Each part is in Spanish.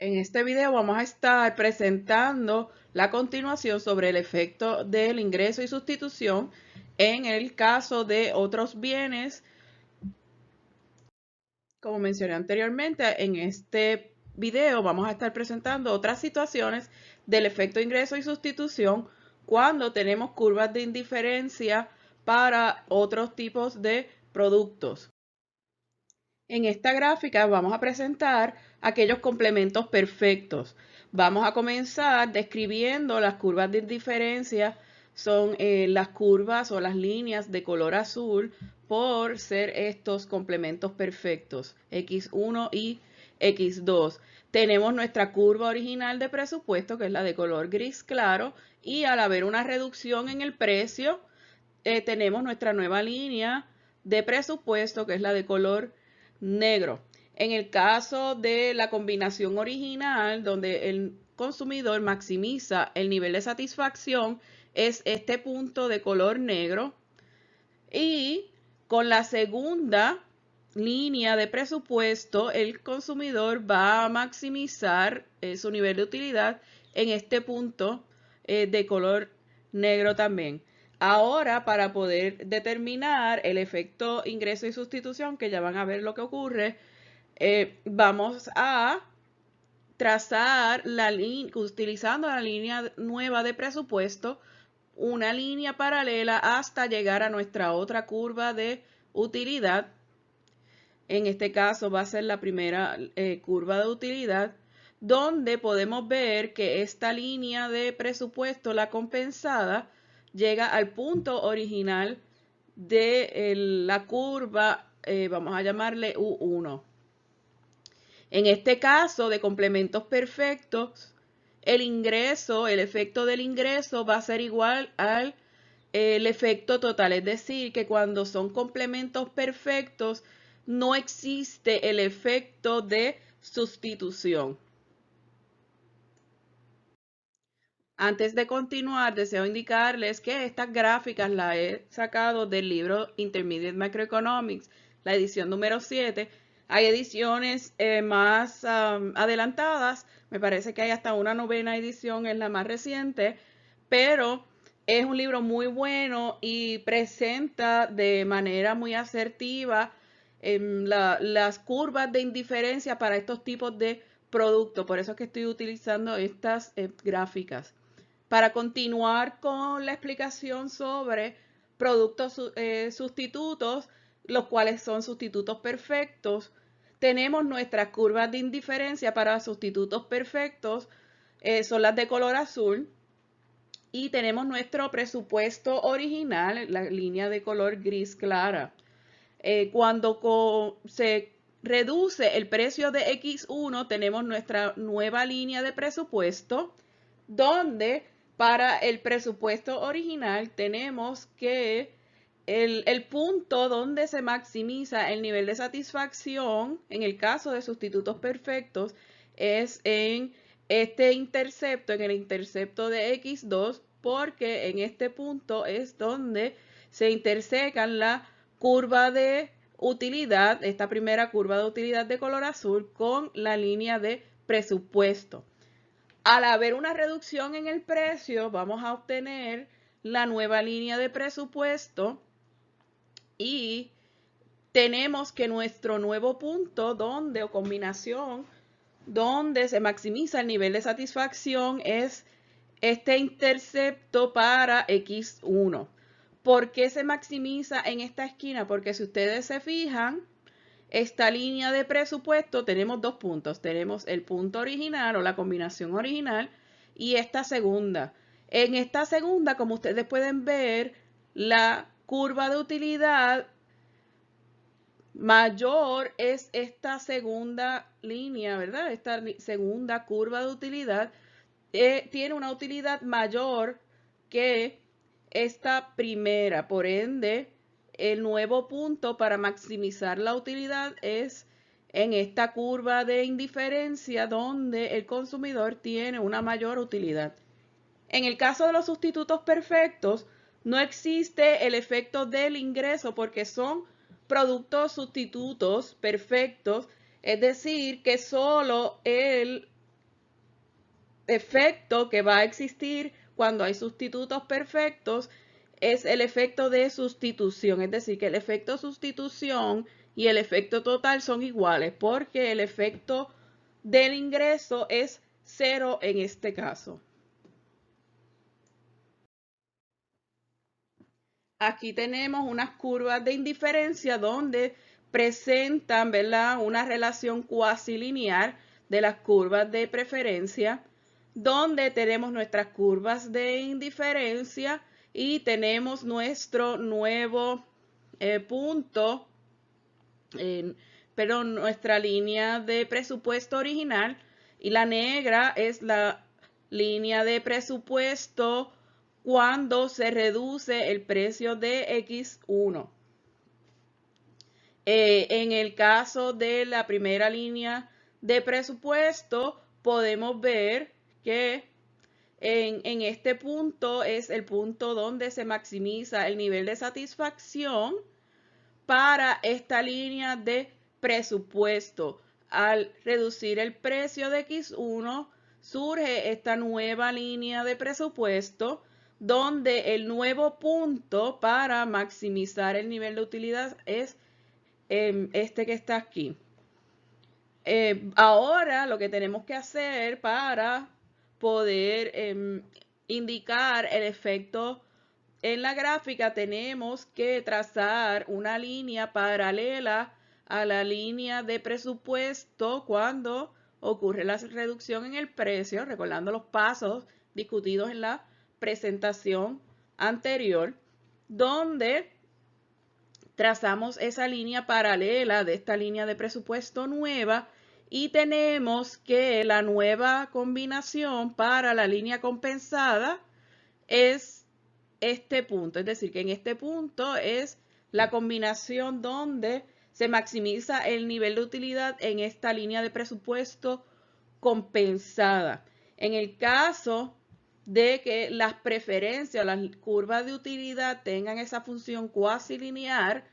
En este video vamos a estar presentando la continuación sobre el efecto del ingreso y sustitución en el caso de otros bienes. Como mencioné anteriormente, en este video vamos a estar presentando otras situaciones del efecto ingreso y sustitución cuando tenemos curvas de indiferencia para otros tipos de productos. En esta gráfica vamos a presentar aquellos complementos perfectos. Vamos a comenzar describiendo las curvas de indiferencia. Son las curvas o las líneas de color azul por ser estos complementos perfectos, X1 y X2. Tenemos nuestra curva original de presupuesto, que es la de color gris claro, y al haber una reducción en el precio, tenemos nuestra nueva línea de presupuesto, que es la de color negro. En el caso de la combinación original, donde el consumidor maximiza el nivel de satisfacción, es este punto de color negro. Y con la segunda línea de presupuesto, el consumidor va a maximizar su nivel de utilidad en este punto de color negro también. Ahora, para poder determinar el efecto ingreso y sustitución, que ya van a ver lo que ocurre, vamos a trazar la línea, utilizando la línea nueva de presupuesto, una línea paralela hasta llegar a nuestra otra curva de utilidad. En este caso va a ser la primera curva de utilidad, donde podemos ver que esta línea de presupuesto, la compensada, llega al punto original de la curva, vamos a llamarle U1. En este caso de complementos perfectos, el ingreso, el efecto del ingreso va a ser igual al el efecto total, es decir, que cuando son complementos perfectos no existe el efecto de sustitución. Antes de continuar, deseo indicarles que estas gráficas las he sacado del libro Intermediate Macroeconomics, la edición número 7. Hay ediciones más adelantadas, me parece que hay hasta una 9ª edición, es la más reciente, pero es un libro muy bueno y presenta de manera muy asertiva las curvas de indiferencia para estos tipos de productos. Por eso es que estoy utilizando estas gráficas. Para continuar con la explicación sobre productos sustitutos, los cuales son sustitutos perfectos, tenemos nuestras curvas de indiferencia para sustitutos perfectos, son las de color azul, y tenemos nuestro presupuesto original, la línea de color gris clara. Cuando se reduce el precio de X1, tenemos nuestra nueva línea de presupuesto, donde para el presupuesto original tenemos que el punto donde se maximiza el nivel de satisfacción, en el caso de sustitutos perfectos, es en este intercepto, en el intercepto de X2, porque en este punto es donde se intersecan la curva de utilidad, esta primera curva de utilidad de color azul, con la línea de presupuesto. Al haber una reducción en el precio, vamos a obtener la nueva línea de presupuesto y tenemos que nuestro nuevo punto donde o combinación donde se maximiza el nivel de satisfacción es este intercepto para X1. ¿Por qué se maximiza en esta esquina? Porque si ustedes se fijan, esta línea de presupuesto tenemos dos puntos. Tenemos el punto original o la combinación original y esta segunda. En esta segunda, como ustedes pueden ver, la curva de utilidad mayor es esta segunda línea, ¿verdad? Esta segunda curva de utilidad tiene una utilidad mayor que esta primera. Por ende, el nuevo punto para maximizar la utilidad es en esta curva de indiferencia donde el consumidor tiene una mayor utilidad. En el caso de los sustitutos perfectos, no existe el efecto del ingreso porque son productos sustitutos perfectos, es decir, que solo el efecto que va a existir cuando hay sustitutos perfectos es el efecto de sustitución, es decir, que el efecto sustitución y el efecto total son iguales porque el efecto del ingreso es 0 en este caso. Aquí tenemos unas curvas de indiferencia donde presentan, ¿verdad?, una relación cuasi lineal de las curvas de preferencia, donde tenemos nuestras curvas de indiferencia y tenemos nuestro nuevo punto, perdón, nuestra línea de presupuesto original, y la negra es la línea de presupuesto cuando se reduce el precio de X1. En el caso de la primera línea de presupuesto, podemos ver que en este punto es el punto donde se maximiza el nivel de satisfacción para esta línea de presupuesto. Al reducir el precio de X1, surge esta nueva línea de presupuesto donde el nuevo punto para maximizar el nivel de utilidad es este que está aquí. Ahora lo que tenemos que hacer para poder indicar el efecto en la gráfica, tenemos que trazar una línea paralela a la línea de presupuesto cuando ocurre la reducción en el precio, recordando los pasos discutidos en la presentación anterior, donde trazamos esa línea paralela de esta línea de presupuesto nueva y tenemos que la nueva combinación para la línea compensada es este punto, es decir, que en este punto es la combinación donde se maximiza el nivel de utilidad en esta línea de presupuesto compensada. En el caso de que las preferencias o las curvas de utilidad tengan esa función cuasi lineal,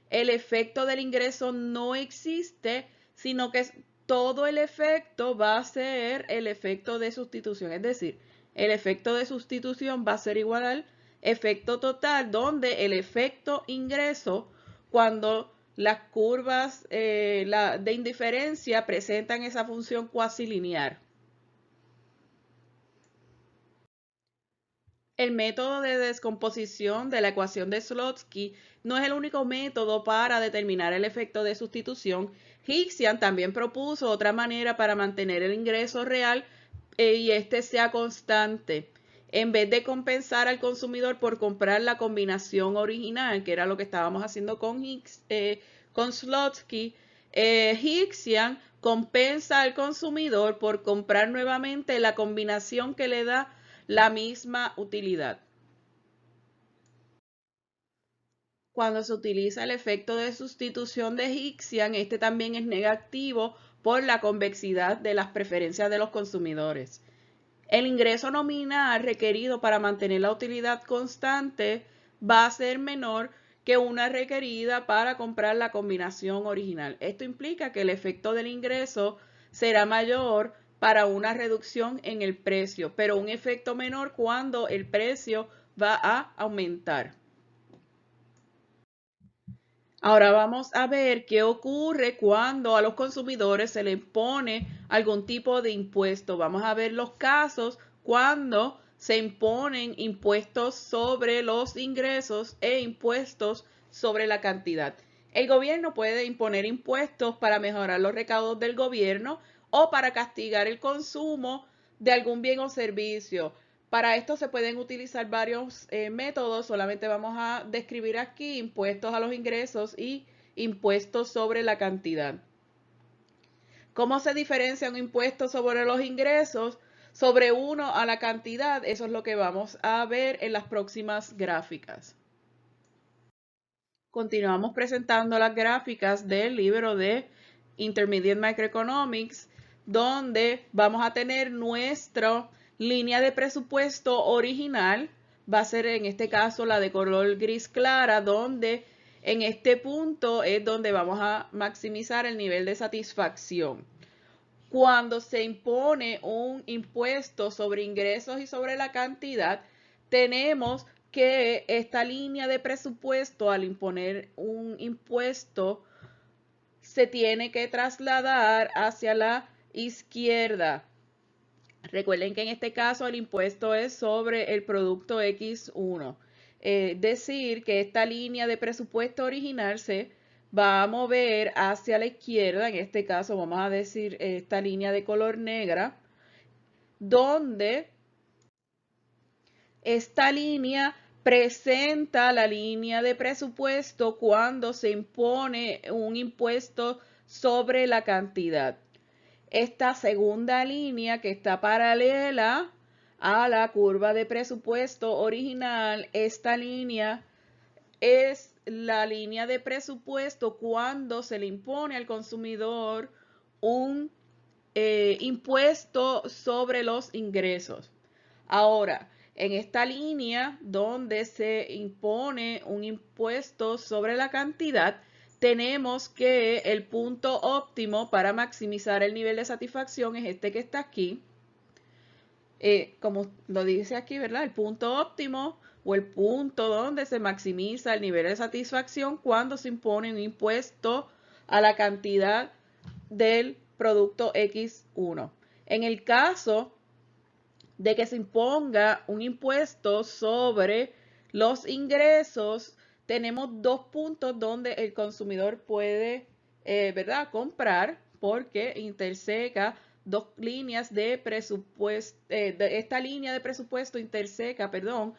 el efecto del ingreso no existe, sino que todo el efecto va a ser el efecto de sustitución, es decir, el efecto de sustitución va a ser igual al efecto total, donde el efecto ingreso, cuando las curvas de indiferencia presentan esa función cuasi lineal. El método de descomposición de la ecuación de Slotsky no es el único método para determinar el efecto de sustitución. Hixian también propuso otra manera para mantener el ingreso real y este sea constante. En vez de compensar al consumidor por comprar la combinación original, que era lo que estábamos haciendo con Slotsky, Hixian compensa al consumidor por comprar nuevamente la combinación que le da la misma utilidad. Cuando se utiliza el efecto de sustitución de Hixian, este también es negativo por la convexidad de las preferencias de los consumidores. El ingreso nominal requerido para mantener la utilidad constante va a ser menor que una requerida para comprar la combinación original. Esto implica que el efecto del ingreso será mayor para una reducción en el precio, pero un efecto menor cuando el precio va a aumentar. Ahora vamos a ver qué ocurre cuando a los consumidores se les pone algún tipo de impuesto. Vamos a ver los casos cuando se imponen impuestos sobre los ingresos e impuestos sobre la cantidad. El gobierno puede imponer impuestos para mejorar los recaudos del gobierno o para castigar el consumo de algún bien o servicio. Para esto se pueden utilizar varios métodos, solamente vamos a describir aquí impuestos a los ingresos y impuestos sobre la cantidad. ¿Cómo se diferencia un impuesto sobre los ingresos sobre uno a la cantidad? Eso es lo que vamos a ver en las próximas gráficas. Continuamos presentando las gráficas del libro de Intermediate Microeconomics, donde vamos a tener nuestra línea de presupuesto original. Va a ser en este caso la de color gris clara, donde en este punto es donde vamos a maximizar el nivel de satisfacción. Cuando se impone un impuesto sobre ingresos y sobre la cantidad, tenemos que esta línea de presupuesto, al imponer un impuesto, se tiene que trasladar hacia la izquierda. Recuerden que en este caso el impuesto es sobre el producto X1. Decir que esta línea de presupuesto original se va a mover hacia la izquierda. En este caso vamos a decir esta línea de color negra, donde esta línea presenta la línea de presupuesto cuando se impone un impuesto sobre la cantidad. Esta segunda línea que está paralela a la curva de presupuesto original, esta línea es la línea de presupuesto cuando se le impone al consumidor un impuesto sobre los ingresos. Ahora, en esta línea donde se impone un impuesto sobre la cantidad, tenemos que el punto óptimo para maximizar el nivel de satisfacción es este que está aquí. Como lo dice aquí, ¿verdad? El punto óptimo o el punto donde se maximiza el nivel de satisfacción cuando se impone un impuesto a la cantidad del producto X1. En el caso de que se imponga un impuesto sobre los ingresos, tenemos dos puntos donde el consumidor puede, ¿verdad?, comprar, porque interseca dos líneas de presupuesto, esta línea de presupuesto interseca, perdón,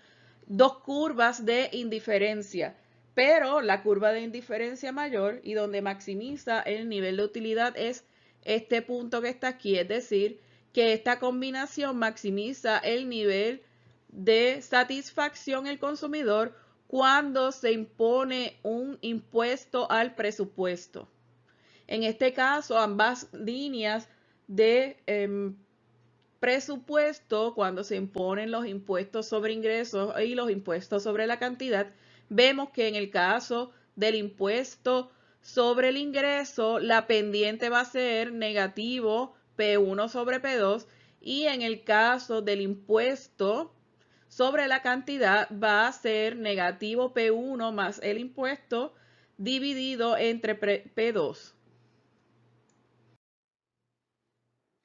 dos curvas de indiferencia. Pero la curva de indiferencia mayor y donde maximiza el nivel de utilidad es este punto que está aquí, es decir, que esta combinación maximiza el nivel de satisfacción del consumidor cuando se impone un impuesto al presupuesto. En este caso, ambas líneas de presupuesto, cuando se imponen los impuestos sobre ingresos y los impuestos sobre la cantidad, vemos que en el caso del impuesto sobre el ingreso, la pendiente va a ser negativo P1 sobre P2 y en el caso del impuesto sobre la cantidad va a ser negativo P1 más el impuesto dividido entre P2.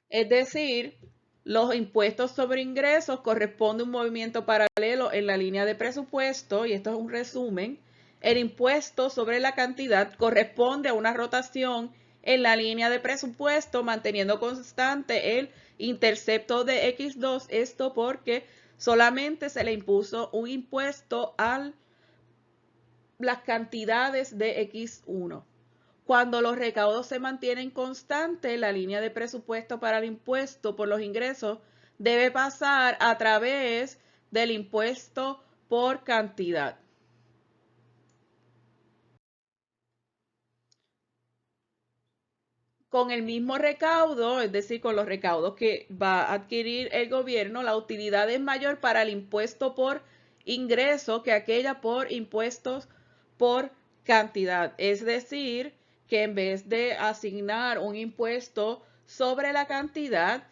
Es decir, los impuestos sobre ingresos corresponde a un movimiento paralelo en la línea de presupuesto, y esto es un resumen. El impuesto sobre la cantidad corresponde a una rotación en la línea de presupuesto, manteniendo constante el intercepto de X2. Esto porque solamente se le impuso un impuesto a las cantidades de X1. Cuando los recaudos se mantienen constantes, la línea de presupuesto para el impuesto por los ingresos debe pasar a través del impuesto por cantidad. Con el mismo recaudo, es decir, con los recaudos que va a adquirir el gobierno, la utilidad es mayor para el impuesto por ingreso que aquella por impuestos por cantidad. Es decir, que en vez de asignar un impuesto sobre la cantidad,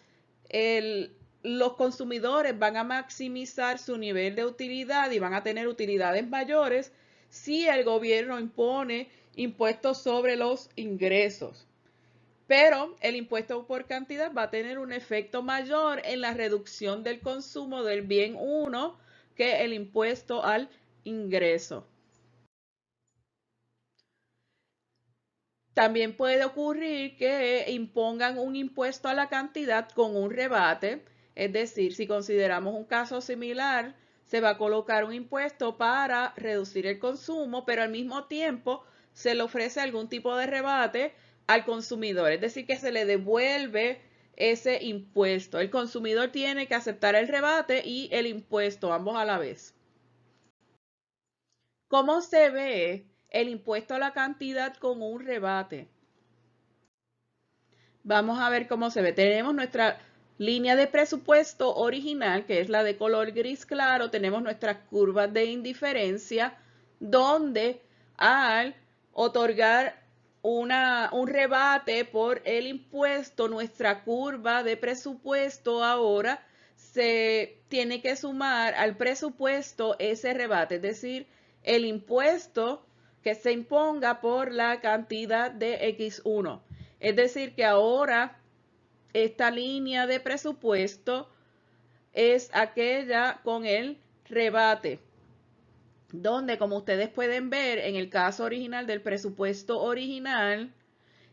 los consumidores van a maximizar su nivel de utilidad y van a tener utilidades mayores si el gobierno impone impuestos sobre los ingresos. Pero el impuesto por cantidad va a tener un efecto mayor en la reducción del consumo del bien 1 que el impuesto al ingreso. También puede ocurrir que impongan un impuesto a la cantidad con un rebate, es decir, si consideramos un caso similar, se va a colocar un impuesto para reducir el consumo, pero al mismo tiempo se le ofrece algún tipo de rebate al consumidor, es decir, que se le devuelve ese impuesto. El consumidor tiene que aceptar el rebate y el impuesto, ambos a la vez. ¿Cómo se ve el impuesto a la cantidad con un rebate? Vamos a ver cómo se ve. Tenemos nuestra línea de presupuesto original, que es la de color gris claro. Tenemos nuestras curvas de indiferencia, donde al otorgar un rebate por el impuesto, nuestra curva de presupuesto ahora se tiene que sumar al presupuesto ese rebate, es decir, el impuesto que se imponga por la cantidad de X1. Es decir, que ahora esta línea de presupuesto es aquella con el rebate, donde, como ustedes pueden ver, en el caso original del presupuesto original,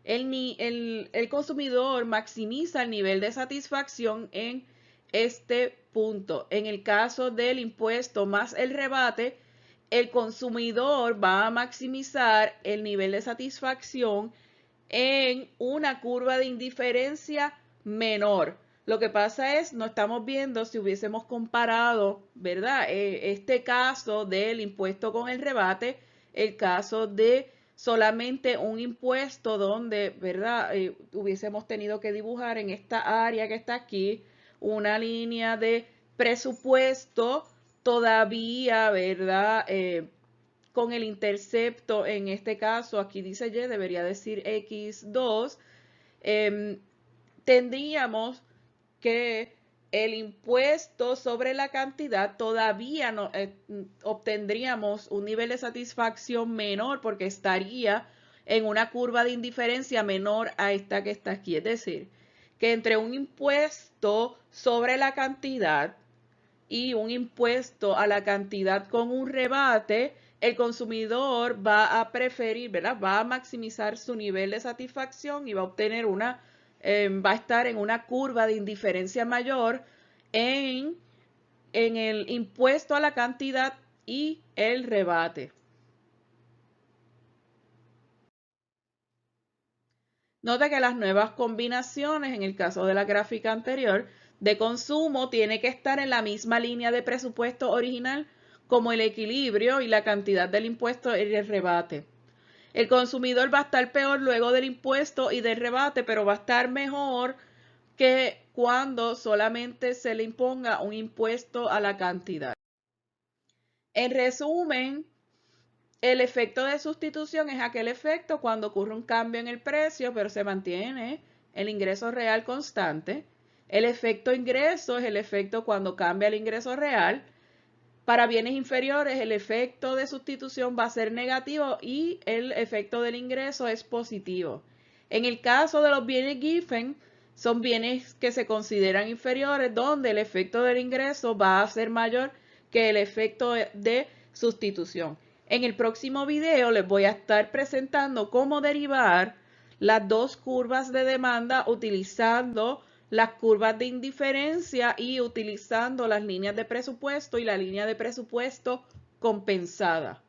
el consumidor maximiza el nivel de satisfacción en este punto. En el caso del impuesto más el rebate, el consumidor va a maximizar el nivel de satisfacción en una curva de indiferencia menor. Lo que pasa es, no estamos viendo si hubiésemos comparado, ¿verdad? Este caso del impuesto con el rebate, el caso de solamente un impuesto donde, ¿verdad? Hubiésemos tenido que dibujar en esta área que está aquí una línea de presupuesto todavía, ¿verdad? Con el intercepto, en este caso, aquí dice Y, debería decir X2, tendríamos que el impuesto sobre la cantidad todavía no obtendríamos un nivel de satisfacción menor porque estaría en una curva de indiferencia menor a esta que está aquí. Es decir, que entre un impuesto sobre la cantidad y un impuesto a la cantidad con un rebate, el consumidor va a preferir, ¿verdad? Va a maximizar su nivel de satisfacción y va a obtener va a estar en una curva de indiferencia mayor en el impuesto a la cantidad y el rebate. Nota que las nuevas combinaciones, en el caso de la gráfica anterior, de consumo tiene que estar en la misma línea de presupuesto original como el equilibrio y la cantidad del impuesto y el rebate. El consumidor va a estar peor luego del impuesto y del rebate, pero va a estar mejor que cuando solamente se le imponga un impuesto a la cantidad. En resumen, el efecto de sustitución es aquel efecto cuando ocurre un cambio en el precio, pero se mantiene el ingreso real constante. El efecto ingreso es el efecto cuando cambia el ingreso real. Para bienes inferiores, el efecto de sustitución va a ser negativo y el efecto del ingreso es positivo. En el caso de los bienes Giffen, son bienes que se consideran inferiores, donde el efecto del ingreso va a ser mayor que el efecto de sustitución. En el próximo video les voy a estar presentando cómo derivar las dos curvas de demanda utilizando las curvas de indiferencia y utilizando las líneas de presupuesto y la línea de presupuesto compensada.